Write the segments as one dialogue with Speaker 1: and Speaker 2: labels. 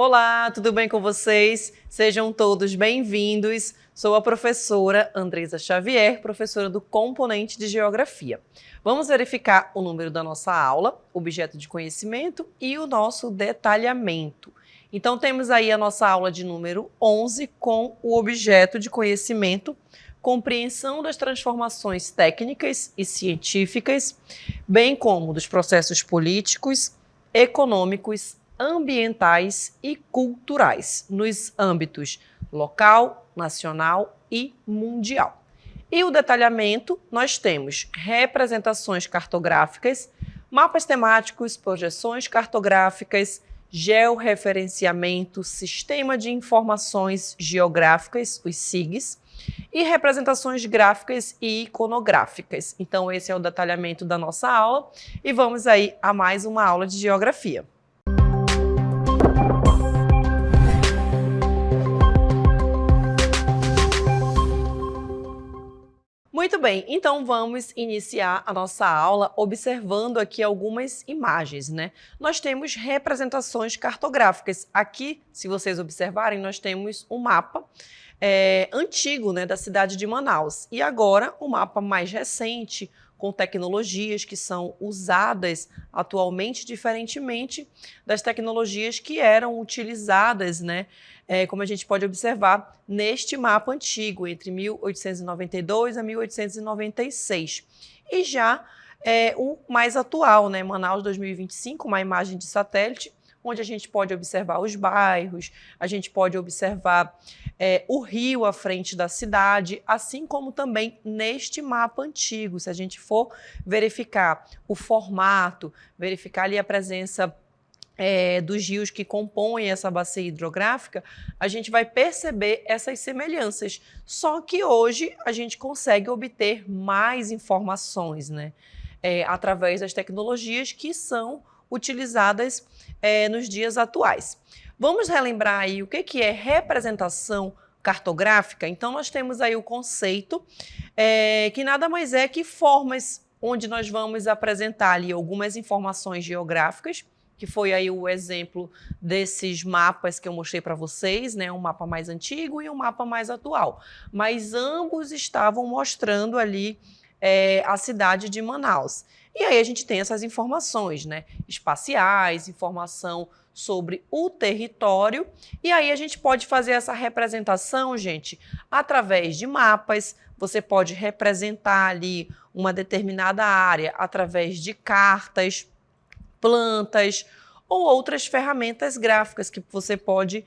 Speaker 1: Olá, tudo bem com vocês? Sejam todos bem-vindos. Sou a professora Andresa Xavier, professora do componente de Geografia. Vamos verificar o número da nossa aula, objeto de conhecimento e o nosso detalhamento. Então, temos aí a nossa aula de número 11 com o objeto de conhecimento, compreensão das transformações técnicas e científicas, bem como dos processos políticos, econômicos, ambientais e culturais, nos âmbitos local, nacional e mundial. E o detalhamento, nós temos representações cartográficas, mapas temáticos, projeções cartográficas, georreferenciamento, sistema de informações geográficas, os SIGs, e representações gráficas e iconográficas. Então, esse é o detalhamento da nossa aula e vamos aí a mais uma aula de geografia. Muito bem, então vamos iniciar a nossa aula observando aqui algumas imagens, né? Nós temos representações cartográficas. Aqui, se vocês observarem, nós temos um mapa antigo, né, da cidade de Manaus. E agora, um mapa mais recente, com tecnologias que são usadas atualmente, diferentemente das tecnologias que eram utilizadas, né, como a gente pode observar neste mapa antigo, entre 1892 a 1896. E já o mais atual, né, Manaus 2025, uma imagem de satélite, onde a gente pode observar os bairros, a gente pode observar o rio à frente da cidade, assim como também neste mapa antigo, se a gente for verificar o formato, verificar ali a presença dos rios que compõem essa bacia hidrográfica, a gente vai perceber essas semelhanças. Só que hoje a gente consegue obter mais informações, né? Através das tecnologias que são utilizadas nos dias atuais. Vamos relembrar aí o que é representação cartográfica? Então, nós temos aí o conceito que nada mais é que formas onde nós vamos apresentar ali algumas informações geográficas, que foi aí o exemplo desses mapas que eu mostrei para vocês, né? Um mapa mais antigo e um mapa mais atual. Mas ambos estavam mostrando ali a cidade de Manaus. E aí a gente tem essas informações, né? Espaciais, informação sobre o território. E aí a gente pode fazer essa representação, gente, através de mapas. Você pode representar ali uma determinada área através de cartas, plantas ou outras ferramentas gráficas que você pode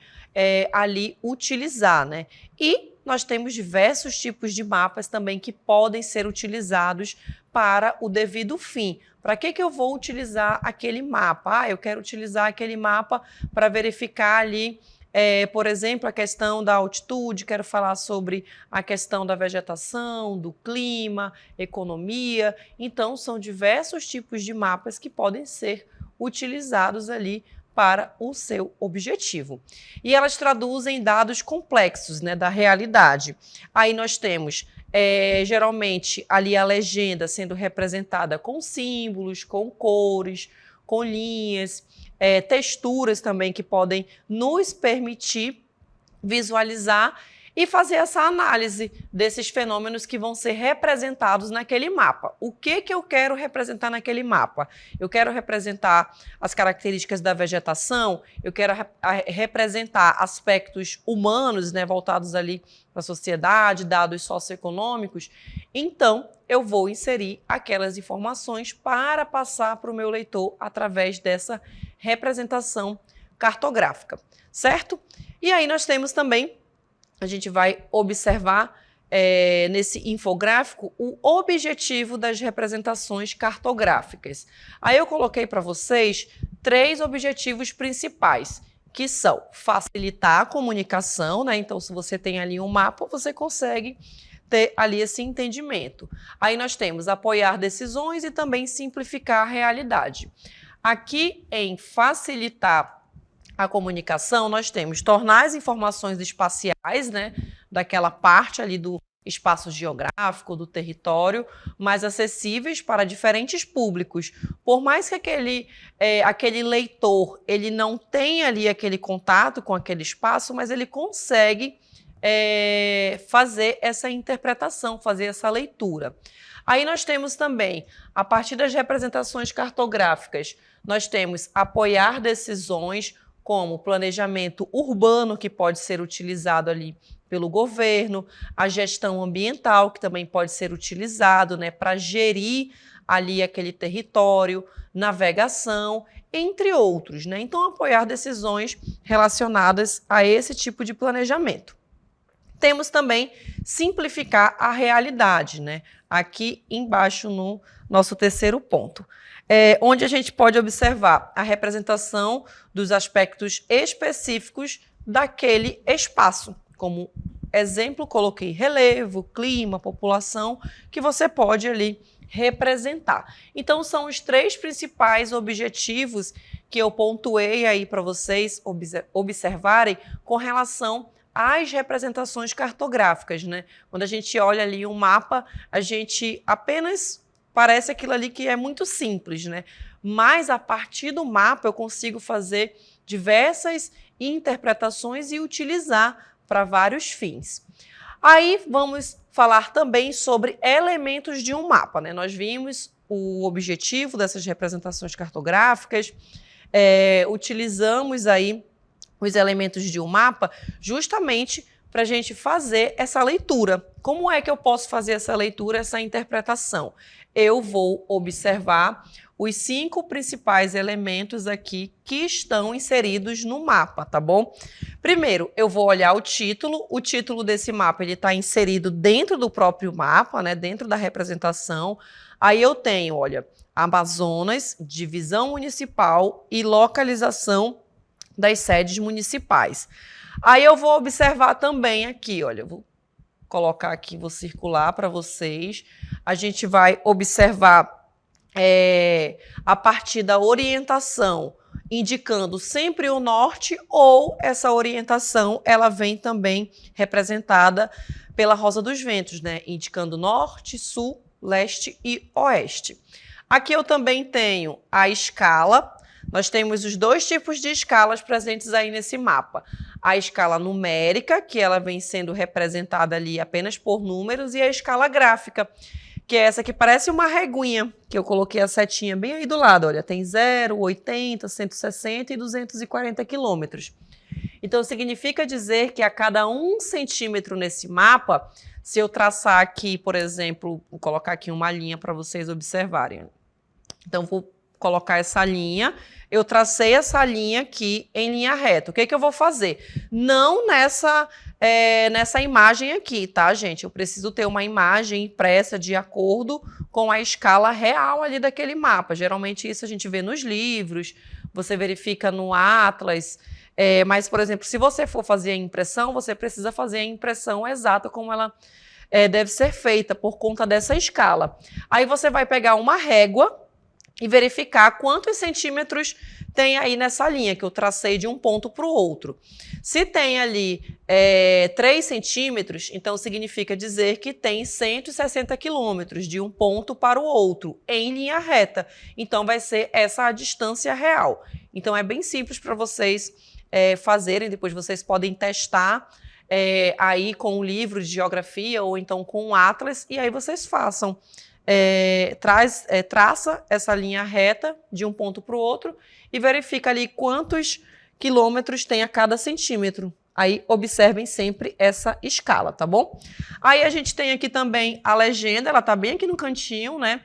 Speaker 1: ali utilizar, né? E nós temos diversos tipos de mapas também que podem ser utilizados para o devido fim. Para que eu vou utilizar aquele mapa? Eu quero utilizar aquele mapa para verificar ali, por exemplo, a questão da altitude, quero falar sobre a questão da vegetação, do clima, economia. Então, são diversos tipos de mapas que podem ser utilizados ali para o seu objetivo. E elas traduzem dados complexos, né, da realidade. Aí nós temos, geralmente, ali a legenda sendo representada com símbolos, com cores, com linhas, texturas também que podem nos permitir visualizar e fazer essa análise desses fenômenos que vão ser representados naquele mapa. O que eu quero representar naquele mapa? Eu quero representar as características da vegetação, eu quero representar aspectos humanos, né, voltados ali para a sociedade, dados socioeconômicos. Então, eu vou inserir aquelas informações para passar para o meu leitor através dessa representação cartográfica, certo? E aí nós temos também, a gente vai observar nesse infográfico o objetivo das representações cartográficas. Aí eu coloquei para vocês 3 objetivos principais, que são facilitar a comunicação, né? Então, se você tem ali um mapa, você consegue ter ali esse entendimento. Aí nós temos apoiar decisões e também simplificar a realidade. Aqui em facilitar a comunicação, nós temos tornar as informações espaciais, né, daquela parte ali do espaço geográfico do território, mais acessíveis para diferentes públicos. Por mais que aquele leitor ele não tenha ali aquele contato com aquele espaço, mas ele consegue fazer essa interpretação, fazer essa leitura. Aí nós temos também, a partir das representações cartográficas, nós temos apoiar decisões como planejamento urbano, que pode ser utilizado ali pelo governo, a gestão ambiental, que também pode ser utilizado, né, para gerir ali aquele território, navegação, entre outros, né? Então, apoiar decisões relacionadas a esse tipo de planejamento. Temos também simplificar a realidade, né? Aqui embaixo no nosso terceiro ponto, onde a gente pode observar a representação dos aspectos específicos daquele espaço. Como exemplo, coloquei relevo, clima, população, que você pode ali representar. Então, são os 3 principais objetivos que eu pontuei aí para vocês observarem com relação às representações cartográficas, né? Quando a gente olha ali um mapa, a gente apenas parece aquilo ali que é muito simples, né? Mas a partir do mapa eu consigo fazer diversas interpretações e utilizar para vários fins. Aí vamos falar também sobre elementos de um mapa, né? Nós vimos o objetivo dessas representações cartográficas, utilizamos aí os elementos de um mapa justamente para a gente fazer essa leitura. Como é que eu posso fazer essa leitura, essa interpretação? Eu vou observar os 5 principais elementos aqui que estão inseridos no mapa, tá bom? Primeiro, eu vou olhar o título desse mapa, ele está inserido dentro do próprio mapa, né, dentro da representação. Aí eu tenho, olha, Amazonas, divisão municipal e localização das sedes municipais. Aí eu vou observar também aqui, olha, eu vou colocar aqui, vou circular para vocês. A gente vai observar a partir da orientação, indicando sempre o norte, ou essa orientação ela vem também representada pela rosa dos ventos, né? Indicando norte, sul, leste e oeste. Aqui eu também tenho a escala. Nós temos os 2 tipos de escalas presentes aí nesse mapa. A escala numérica, que ela vem sendo representada ali apenas por números, e a escala gráfica, que é essa que parece uma reguinha, que eu coloquei a setinha bem aí do lado. Olha, tem 0, 80, 160 e 240 quilômetros. Então, significa dizer que a cada 1 centímetro nesse mapa, se eu traçar aqui, por exemplo, vou colocar aqui uma linha para vocês observarem. Então, vou colocar essa linha, eu tracei essa linha aqui em linha reta. O que que eu vou fazer? Não nessa imagem aqui, tá, gente? Eu preciso ter uma imagem impressa de acordo com a escala real ali daquele mapa. Geralmente isso a gente vê nos livros, você verifica no Atlas, mas, por exemplo, se você for fazer a impressão, você precisa fazer a impressão exata como ela deve ser feita por conta dessa escala. Aí você vai pegar uma régua e verificar quantos centímetros tem aí nessa linha que eu tracei de um ponto para o outro. Se tem ali 3 centímetros, então significa dizer que tem 160 quilômetros de um ponto para o outro, em linha reta. Então vai ser essa a distância real. Então é bem simples para vocês fazerem, depois vocês podem testar aí com um livro de geografia ou então com um Atlas, e aí vocês façam. Traça essa linha reta de um ponto para o outro e verifica ali quantos quilômetros tem a cada centímetro. Aí observem sempre essa escala, tá bom? Aí a gente tem aqui também a legenda, ela tá bem aqui no cantinho, né?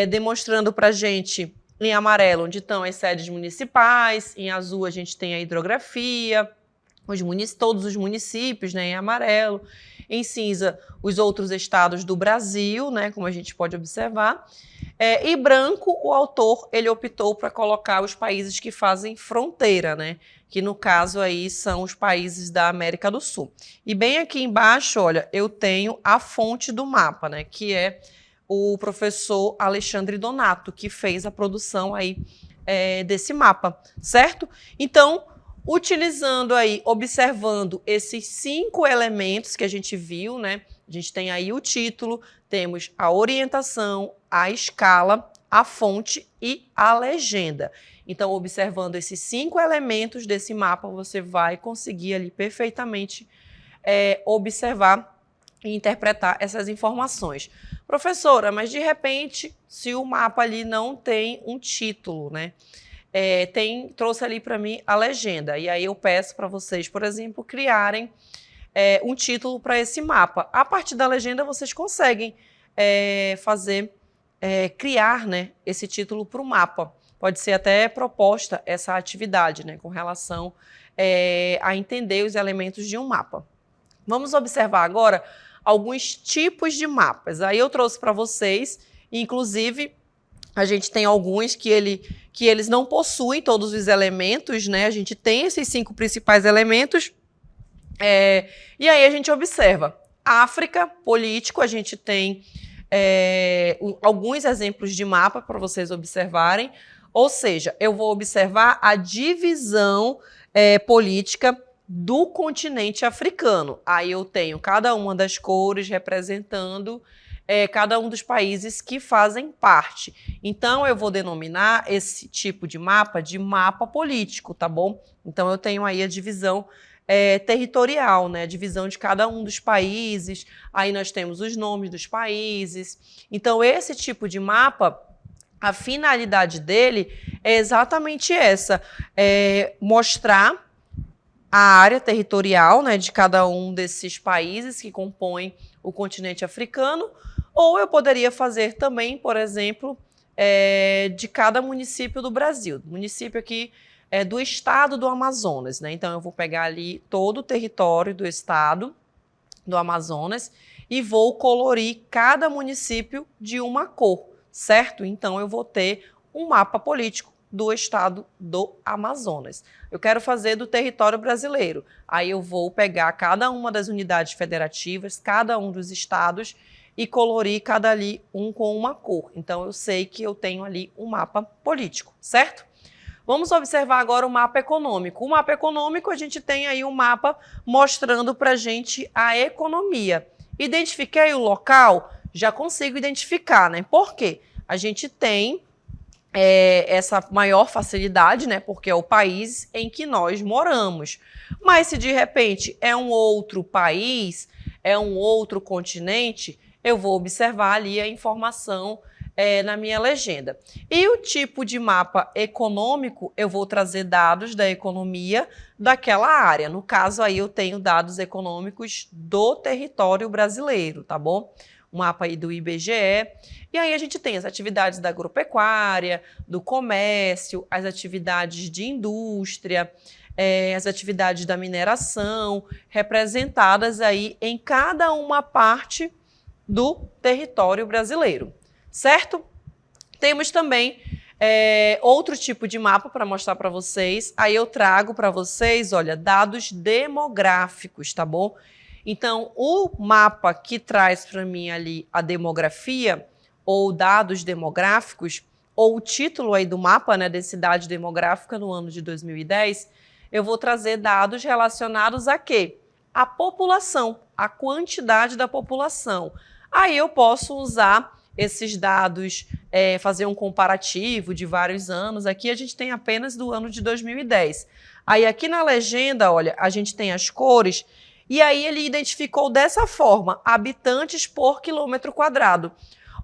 Speaker 1: Demonstrando pra gente em amarelo onde estão as sedes municipais, em azul a gente tem a hidrografia, todos os municípios, né, em amarelo. Em cinza, os outros estados do Brasil, né, como a gente pode observar. E branco, o autor ele optou para colocar os países que fazem fronteira, né, que no caso aí são os países da América do Sul. E bem aqui embaixo, olha, eu tenho a fonte do mapa, né, que é o professor Alexandre Donato, que fez a produção aí desse mapa, certo? Então, Utilizando aí, observando esses 5 elementos que a gente viu, né? A gente tem aí o título, temos a orientação, a escala, a fonte e a legenda. Então, observando esses 5 elementos desse mapa, você vai conseguir ali perfeitamente observar e interpretar essas informações. Professora, mas de repente, se o mapa ali não tem um título, né? Trouxe ali para mim a legenda. E aí eu peço para vocês, por exemplo, criarem um título para esse mapa. A partir da legenda, vocês conseguem criar, né, esse título para o mapa. Pode ser até proposta essa atividade, né, com relação a entender os elementos de um mapa. Vamos observar agora alguns tipos de mapas. Aí eu trouxe para vocês, inclusive, a gente tem alguns que eles não possuem todos os elementos, né? A gente tem esses 5 principais elementos. E aí a gente observa. África, político, a gente tem alguns exemplos de mapa para vocês observarem. Ou seja, eu vou observar a divisão política do continente africano. Aí eu tenho cada uma das cores representando cada um dos países que fazem parte. Então, eu vou denominar esse tipo de mapa político, tá bom? Então, eu tenho aí a divisão territorial, né? A divisão de cada um dos países. Aí nós temos os nomes dos países. Então, esse tipo de mapa, a finalidade dele é exatamente essa, mostrar a área territorial, né, de cada um desses países que compõem o continente africano, ou eu poderia fazer também, por exemplo, de cada município do Brasil, município aqui do estado do Amazonas, né? Então eu vou pegar ali todo o território do estado do Amazonas e vou colorir cada município de uma cor, certo? Então eu vou ter um mapa político do estado do Amazonas. Eu quero fazer do território brasileiro. Aí eu vou pegar cada uma das unidades federativas, cada um dos estados e colorir cada ali um com uma cor. Então eu sei que eu tenho ali um mapa político, certo? Vamos observar agora o mapa econômico. O mapa econômico, a gente tem aí um mapa mostrando para a gente a economia. Identifiquei o local? Já consigo identificar, né? Por quê? A gente tem essa maior facilidade, né? Porque é o país em que nós moramos. Mas se de repente é um outro país, é um outro continente, eu vou observar ali a informação na minha legenda. E o tipo de mapa econômico, eu vou trazer dados da economia daquela área. No caso aí eu tenho dados econômicos do território brasileiro, tá bom? O mapa aí do IBGE. E aí a gente tem as atividades da agropecuária, do comércio, as atividades de indústria, as atividades da mineração, representadas aí em cada uma parte do território brasileiro, certo? Temos também outro tipo de mapa para mostrar para vocês. Aí eu trago para vocês, olha, dados demográficos, tá bom? Então, o mapa que traz para mim ali a demografia, ou dados demográficos, ou o título aí do mapa, né, densidade demográfica no ano de 2010, eu vou trazer dados relacionados a quê? A população, a quantidade da população. Aí eu posso usar esses dados, fazer um comparativo de vários anos. Aqui a gente tem apenas do ano de 2010. Aí aqui na legenda, olha, a gente tem as cores. E aí ele identificou dessa forma, habitantes por quilômetro quadrado.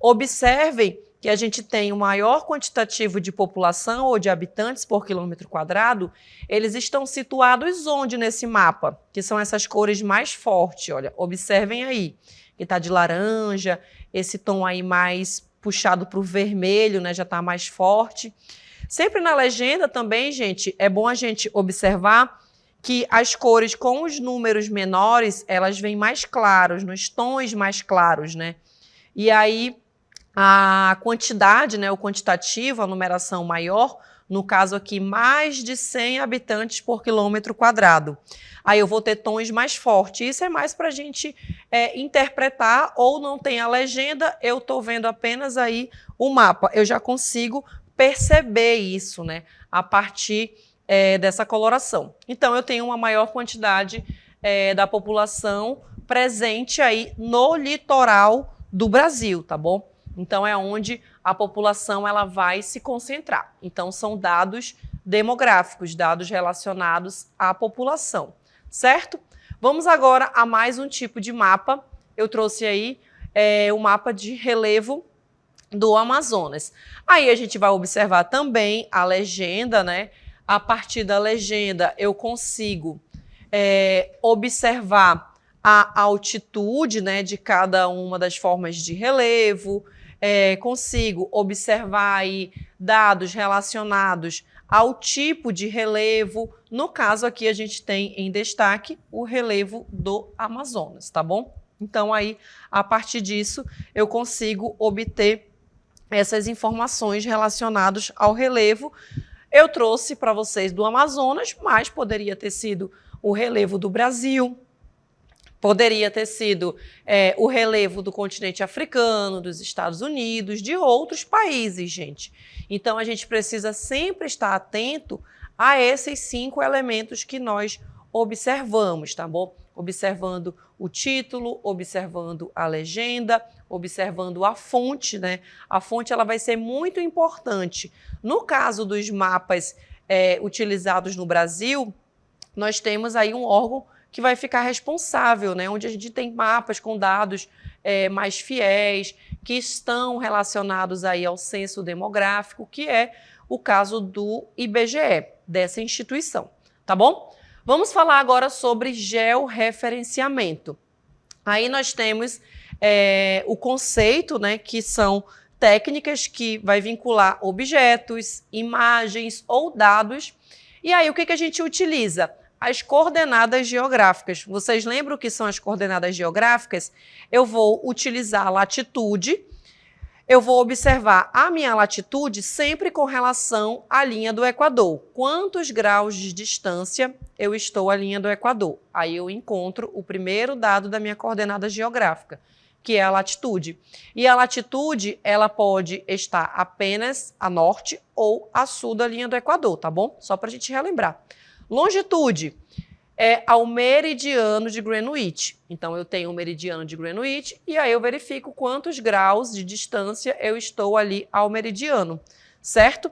Speaker 1: Observem que a gente tem o maior quantitativo de população ou de habitantes por quilômetro quadrado, eles estão situados onde nesse mapa? Que são essas cores mais fortes, olha, observem aí, que está de laranja, esse tom aí mais puxado para o vermelho, né, já está mais forte. Sempre na legenda também, gente, é bom a gente observar que as cores com os números menores, elas vêm mais claros, nos tons mais claros, né? E aí, a quantidade, né, o quantitativo, a numeração maior, no caso aqui, mais de 100 habitantes por quilômetro quadrado. Aí eu vou ter tons mais fortes. Isso é mais para a gente interpretar, ou não tem a legenda, eu estou vendo apenas aí o mapa. Eu já consigo perceber isso, né? A partir dessa coloração. Então, eu tenho uma maior quantidade da população presente aí no litoral do Brasil, tá bom? Então, é onde a população ela vai se concentrar. Então, são dados demográficos, dados relacionados à população, certo? Vamos agora a mais um tipo de mapa. Eu trouxe aí o mapa de relevo do Amazonas. Aí a gente vai observar também a legenda, né? A partir da legenda eu consigo observar a altitude, né, de cada uma das formas de relevo, consigo observar aí dados relacionados ao tipo de relevo. No caso aqui a gente tem em destaque o relevo do Amazonas, tá bom? Então aí, a partir disso, eu consigo obter essas informações relacionadas ao relevo. Eu trouxe para vocês do Amazonas, mas poderia ter sido o relevo do Brasil, poderia ter sido o relevo do continente africano, dos Estados Unidos, de outros países, gente. Então, a gente precisa sempre estar atento a esses 5 elementos que nós observamos, tá bom? Observando o título, observando a legenda, observando a fonte, né? A fonte ela vai ser muito importante. No caso dos mapas utilizados no Brasil, nós temos aí um órgão que vai ficar responsável, né? Onde a gente tem mapas com dados mais fiéis, que estão relacionados aí ao censo demográfico, que é o caso do IBGE, dessa instituição, tá bom? Vamos falar agora sobre georreferenciamento. Aí nós temos o conceito, né, que são técnicas que vai vincular objetos, imagens ou dados. E aí o que a gente utiliza? As coordenadas geográficas. Vocês lembram o que são as coordenadas geográficas? Eu vou utilizar a latitude, eu vou observar a minha latitude sempre com relação à linha do Equador. Quantos graus de distância eu estou à linha do Equador? Aí eu encontro o primeiro dado da minha coordenada geográfica, que é a latitude. E a latitude, ela pode estar apenas a norte ou a sul da linha do Equador, tá bom? Só para a gente relembrar. Longitude é ao meridiano de Greenwich. Então, eu tenho o meridiano de Greenwich e aí eu verifico quantos graus de distância eu estou ali ao meridiano, certo?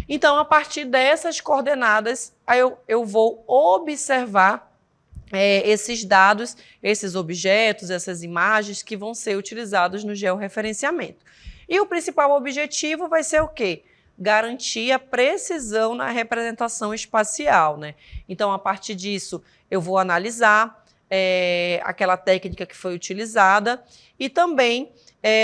Speaker 1: Então, a partir dessas coordenadas, aí eu vou observar esses dados, esses objetos, essas imagens que vão ser utilizados no georreferenciamento. E o principal objetivo vai ser o quê? Garantir a precisão na representação espacial, né? Então, a partir disso, eu vou analisar aquela técnica que foi utilizada e também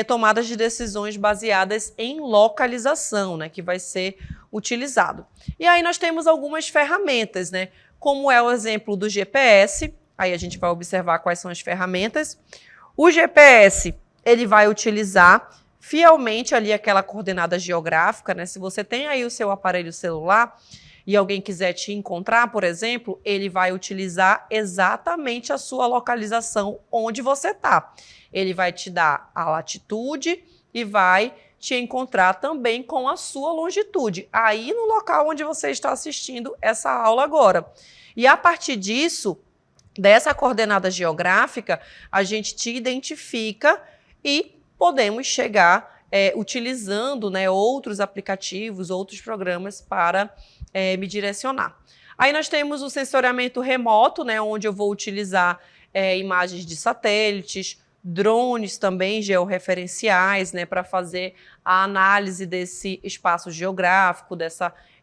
Speaker 1: tomadas de decisões baseadas em localização, né? Que vai ser utilizado. E aí nós temos algumas ferramentas, né? Como é o exemplo do GPS, aí a gente vai observar quais são as ferramentas. O GPS, ele vai utilizar fielmente ali aquela coordenada geográfica, né? Se você tem aí o seu aparelho celular e alguém quiser te encontrar, por exemplo, ele vai utilizar exatamente a sua localização onde você está. Ele vai te dar a latitude e vai te encontrar também com a sua longitude, aí no local onde você está assistindo essa aula agora. E a partir disso, dessa coordenada geográfica, a gente te identifica e podemos chegar utilizando, né, outros aplicativos, outros programas para me direcionar. Aí nós temos o sensoriamento remoto, né, onde eu vou utilizar imagens de satélites, drones também georreferenciais, né, para fazer a análise desse espaço geográfico,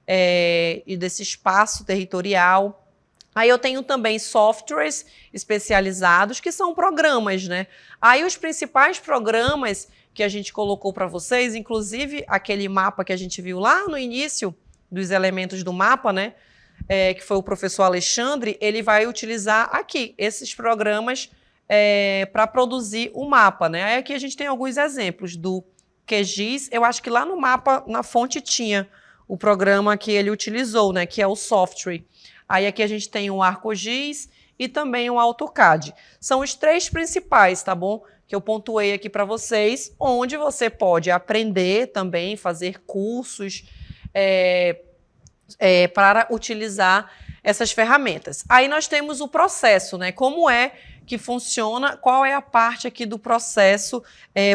Speaker 1: e desse espaço territorial. Aí eu tenho também softwares especializados, que são programas, né? Aí os principais programas que a gente colocou para vocês, inclusive aquele mapa que a gente viu lá no início dos elementos do mapa, né? Que foi o professor Alexandre, ele vai utilizar aqui esses programas para produzir o mapa, né? Aí aqui a gente tem alguns exemplos do QGIS. Eu acho que lá no mapa, na fonte, tinha o programa que ele utilizou, né? Que é o software. Aí aqui a gente tem o ArcoGIS e também o AutoCAD. São os 3 principais, tá bom? Que eu pontuei aqui para vocês, onde você pode aprender também, fazer cursos para utilizar essas ferramentas. Aí nós temos o processo, né? Como é que funciona, qual é a parte aqui do processo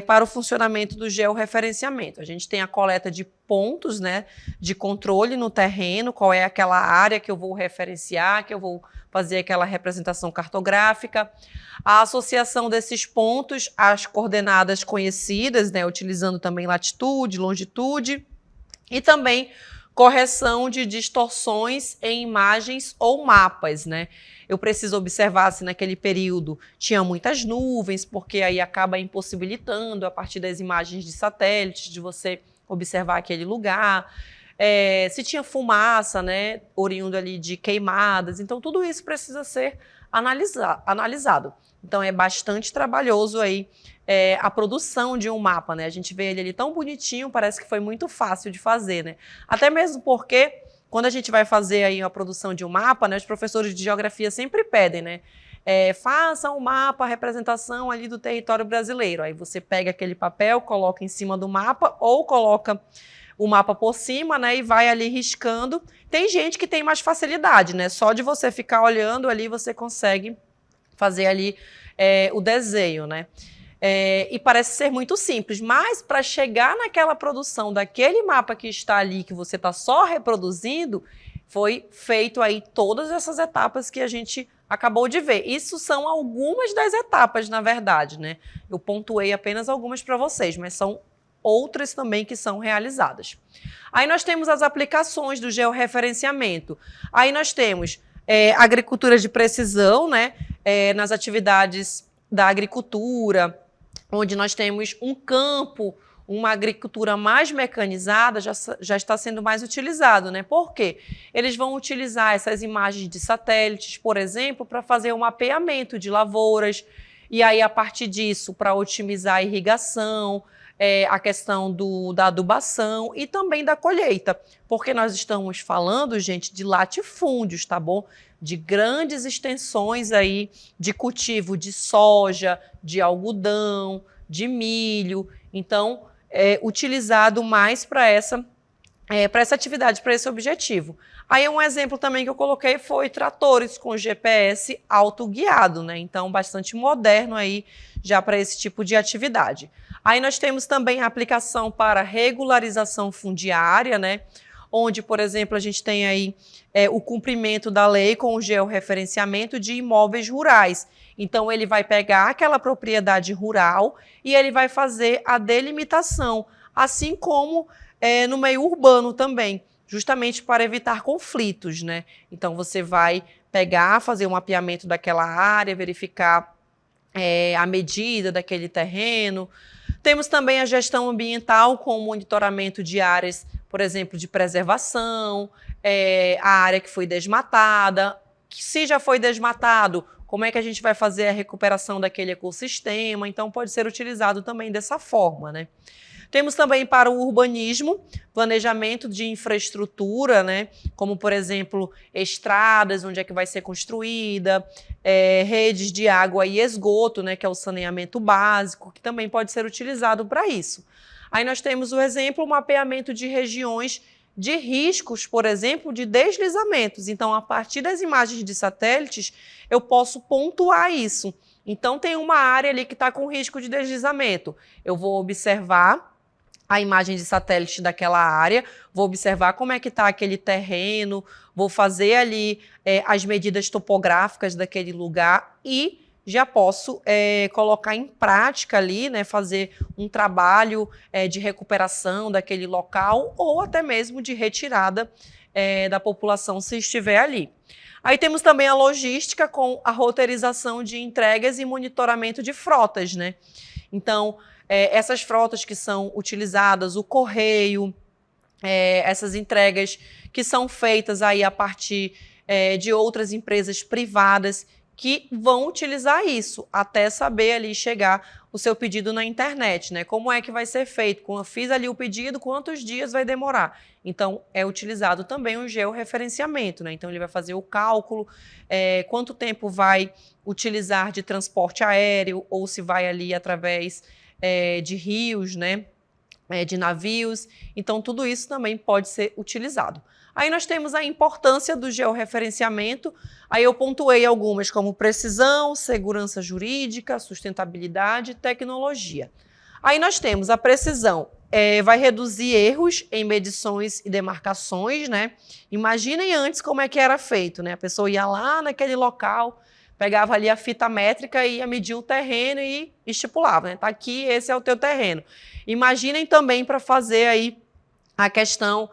Speaker 1: para o funcionamento do georreferenciamento. A gente tem a coleta de pontos, né, de controle no terreno, qual é aquela área que eu vou referenciar, que eu vou fazer aquela representação cartográfica, a associação desses pontos às coordenadas conhecidas, né, utilizando também latitude, longitude, e também correção de distorções em imagens ou mapas, né? Eu preciso observar se naquele período tinha muitas nuvens, porque aí acaba impossibilitando, a partir das imagens de satélites, de você observar aquele lugar. Se tinha fumaça, né, oriundo ali de queimadas. Então, tudo isso precisa ser analisado. Então, é bastante trabalhoso aí a produção de um mapa, né? A gente vê ele ali tão bonitinho, parece que foi muito fácil de fazer, né? Até mesmo porque, quando a gente vai fazer aí a produção de um mapa, né, os professores de geografia sempre pedem, né? Faça um mapa, a representação ali do território brasileiro. Aí você pega aquele papel, coloca em cima do mapa ou coloca o mapa por cima, né, e vai ali riscando. Tem gente que tem mais facilidade, né? Só de você ficar olhando ali, você consegue fazer ali o desenho, né? E parece ser muito simples, mas para chegar naquela produção daquele mapa que está ali, que você está só reproduzindo, foi feito aí todas essas etapas que a gente acabou de ver. Isso são algumas das etapas, na verdade, né? Eu pontuei apenas algumas para vocês, mas são outras também que são realizadas. Aí nós temos as aplicações do georreferenciamento. Aí nós temos agricultura de precisão, né? Nas atividades da agricultura, onde nós temos um campo, uma agricultura mais mecanizada, já está sendo mais utilizado, né? Por quê? Eles vão utilizar essas imagens de satélites, por exemplo, para fazer um mapeamento de lavouras, e aí, a partir disso, para otimizar a irrigação, a questão da adubação e também da colheita, porque nós estamos falando, gente, de latifúndios, tá bom? De grandes extensões aí de cultivo de soja, de algodão, de milho. Então, utilizado mais para essa atividade, para esse objetivo. Aí um exemplo também que eu coloquei foi tratores com GPS autoguiado, né? Então, bastante moderno aí já para esse tipo de atividade. Aí nós temos também a aplicação para regularização fundiária, né? Onde, por exemplo, a gente tem aí o cumprimento da lei com o georreferenciamento de imóveis rurais. Então, ele vai pegar aquela propriedade rural e ele vai fazer a delimitação, assim como no meio urbano também, justamente para evitar conflitos, né? Então, você vai pegar, fazer um mapeamento daquela área, verificar a medida daquele terreno. Temos também a gestão ambiental com o monitoramento de áreas, por exemplo, de preservação, a área que foi desmatada. Se já foi desmatado, como é que a gente vai fazer a recuperação daquele ecossistema? Então, pode ser utilizado também dessa forma, né? Temos também para o urbanismo, planejamento de infraestrutura, né? Como, por exemplo, estradas, onde é que vai ser construída, redes de água e esgoto, né? Que é o saneamento básico, que também pode ser utilizado para isso. Aí nós temos o exemplo, o mapeamento de regiões de riscos, por exemplo, de deslizamentos. Então, a partir das imagens de satélites, eu posso pontuar isso. Então, tem uma área ali que está com risco de deslizamento. Eu vou observar a imagem de satélite daquela área, vou observar como é que está aquele terreno, vou fazer ali as medidas topográficas daquele lugar e já posso colocar em prática ali, né, fazer um trabalho de recuperação daquele local ou até mesmo de retirada da população se estiver ali. Aí temos também a logística com a roteirização de entregas e monitoramento de frotas, né? Então, essas frotas que são utilizadas, o correio, essas entregas que são feitas aí a partir de outras empresas privadas que vão utilizar isso até saber ali chegar o seu pedido na internet, né? Como é que vai ser feito? Quando eu fiz ali o pedido, quantos dias vai demorar? Então, é utilizado também o georreferenciamento, né? Então, ele vai fazer o cálculo, quanto tempo vai utilizar de transporte aéreo ou se vai ali através de rios, né? De navios. Então, tudo isso também pode ser utilizado. Aí nós temos a importância do georreferenciamento, aí eu pontuei algumas como precisão, segurança jurídica, sustentabilidade e tecnologia. Aí nós temos a precisão, vai reduzir erros em medições e demarcações, né? Imaginem antes como é que era feito, né? A pessoa ia lá naquele local, pegava ali a fita métrica e ia medir o terreno e estipulava, né? Tá aqui, esse é o teu terreno. Imaginem também para fazer aí a questão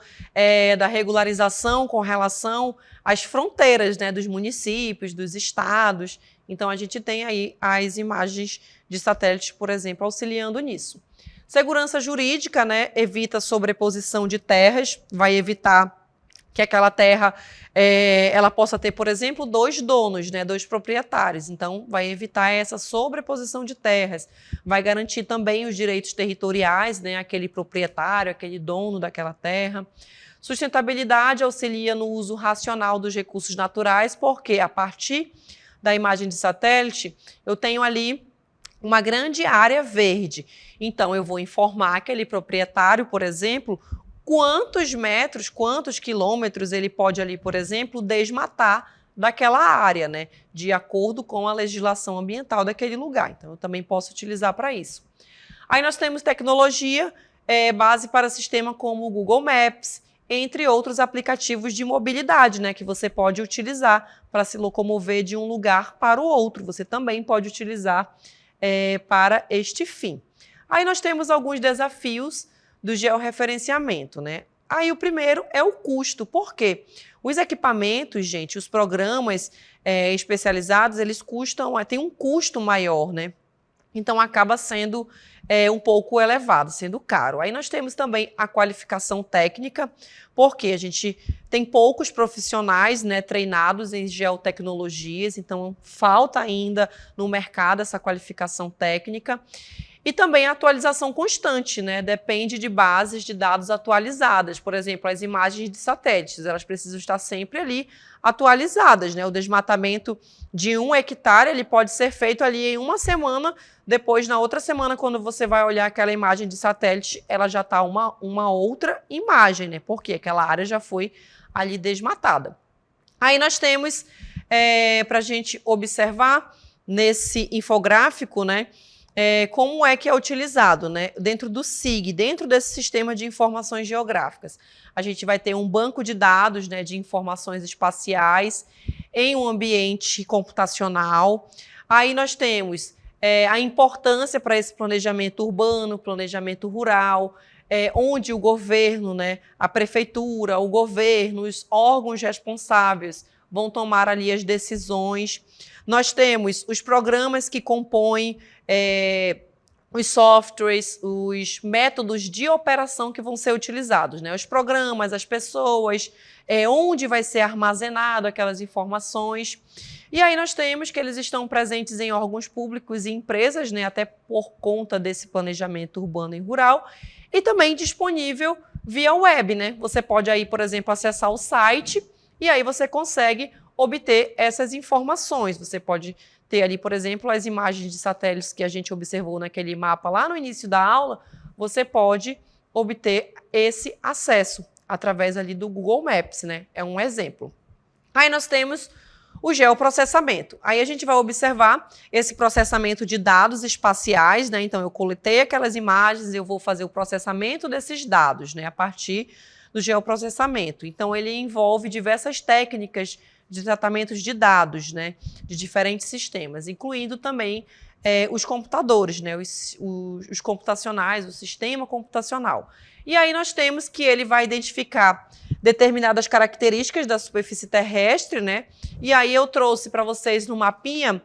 Speaker 1: da regularização com relação às fronteiras, né, dos municípios, dos estados. Então, a gente tem aí as imagens de satélites, por exemplo, auxiliando nisso. Segurança jurídica, né, evita sobreposição de terras, vai evitar que aquela terra ela possa ter, por exemplo, 2 donos, né, 2 proprietários. Então, vai evitar essa sobreposição de terras. Vai garantir também os direitos territoriais, né, aquele proprietário, aquele dono daquela terra. Sustentabilidade auxilia no uso racional dos recursos naturais, porque a partir da imagem de satélite, eu tenho ali uma grande área verde. Então, eu vou informar aquele proprietário, por exemplo, quantos metros, quantos quilômetros ele pode ali, por exemplo, desmatar daquela área, né? De acordo com a legislação ambiental daquele lugar. Então, eu também posso utilizar para isso. Aí nós temos tecnologia, base para sistema como o Google Maps, entre outros aplicativos de mobilidade, né? Que você pode utilizar para se locomover de um lugar para o outro. Você também pode utilizar para este fim. Aí nós temos alguns desafios do georreferenciamento, né? Aí o primeiro é o custo. Por quê? Os equipamentos, gente, os programas especializados, eles custam, tem um custo maior, né? Então acaba sendo um pouco elevado, sendo caro. Aí nós temos também a qualificação técnica, porque a gente tem poucos profissionais, né, treinados em geotecnologias, então falta ainda no mercado essa qualificação técnica. E também a atualização constante, né? Depende de bases de dados atualizadas. Por exemplo, as imagens de satélites, elas precisam estar sempre ali atualizadas, né? O desmatamento de 1 hectare, ele pode ser feito ali em uma semana, depois na outra semana, quando você vai olhar aquela imagem de satélite, ela já está uma outra imagem, né? Porque aquela área já foi ali desmatada. Aí nós temos, para a gente observar nesse infográfico, né? Como é que é utilizado, né? Dentro do SIG, dentro desse sistema de informações geográficas. A gente vai ter um banco de dados, né, de informações espaciais em um ambiente computacional. Aí nós temos a importância para esse planejamento urbano, planejamento rural, onde o governo, né, a prefeitura, o governo, os órgãos responsáveis vão tomar ali as decisões. Nós temos os programas que compõem os softwares, os métodos de operação que vão ser utilizados, né? Os programas, as pessoas, onde vai ser armazenado aquelas informações. E aí nós temos que eles estão presentes em órgãos públicos e empresas, né? Até por conta desse planejamento urbano e rural, e também disponível via web, né? Você pode aí, por exemplo, acessar o site e aí você consegue obter essas informações. Você pode ter ali, por exemplo, as imagens de satélites que a gente observou naquele mapa lá no início da aula, você pode obter esse acesso através ali do Google Maps, né? É um exemplo. Aí nós temos o geoprocessamento. Aí a gente vai observar esse processamento de dados espaciais, né? Então eu coletei aquelas imagens, eu vou fazer o processamento desses dados, né? A partir do geoprocessamento. Então ele envolve diversas técnicas de tratamentos de dados, né, de diferentes sistemas, incluindo também os computadores, né, os computacionais, o sistema computacional. E aí nós temos que ele vai identificar determinadas características da superfície terrestre, né, e aí eu trouxe para vocês no mapinha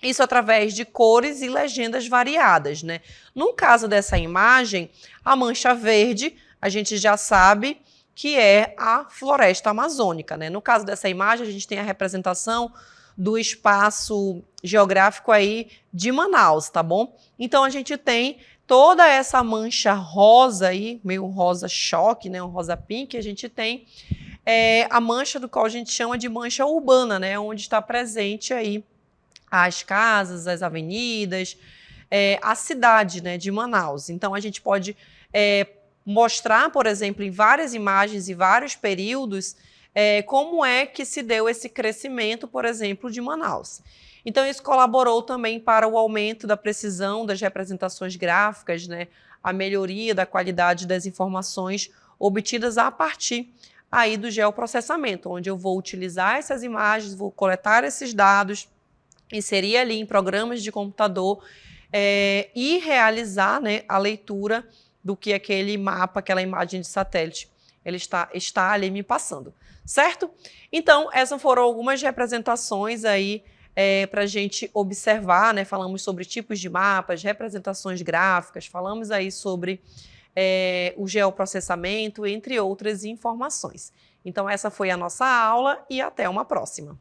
Speaker 1: isso através de cores e legendas variadas, né. No caso dessa imagem, a mancha verde, a gente já sabe que é a floresta amazônica, né? No caso dessa imagem, a gente tem a representação do espaço geográfico aí de Manaus, tá bom? Então, a gente tem toda essa mancha rosa aí, meio rosa choque, né? Um rosa pink, a gente tem a mancha do qual a gente chama de mancha urbana, né? Onde está presente aí as casas, as avenidas, a cidade, né, de Manaus. Então, a gente pode mostrar, por exemplo, em várias imagens e vários períodos, como é que se deu esse crescimento, por exemplo, de Manaus. Então, isso colaborou também para o aumento da precisão das representações gráficas, né, a melhoria da qualidade das informações obtidas a partir aí do geoprocessamento, onde eu vou utilizar essas imagens, vou coletar esses dados, inserir ali em programas de computador e realizar, né, a leitura do que aquele mapa, aquela imagem de satélite, ele está ali me passando, certo? Então, essas foram algumas representações aí para a gente observar, né? Falamos sobre tipos de mapas, representações gráficas, falamos aí sobre o geoprocessamento, entre outras informações. Então, essa foi a nossa aula e até uma próxima.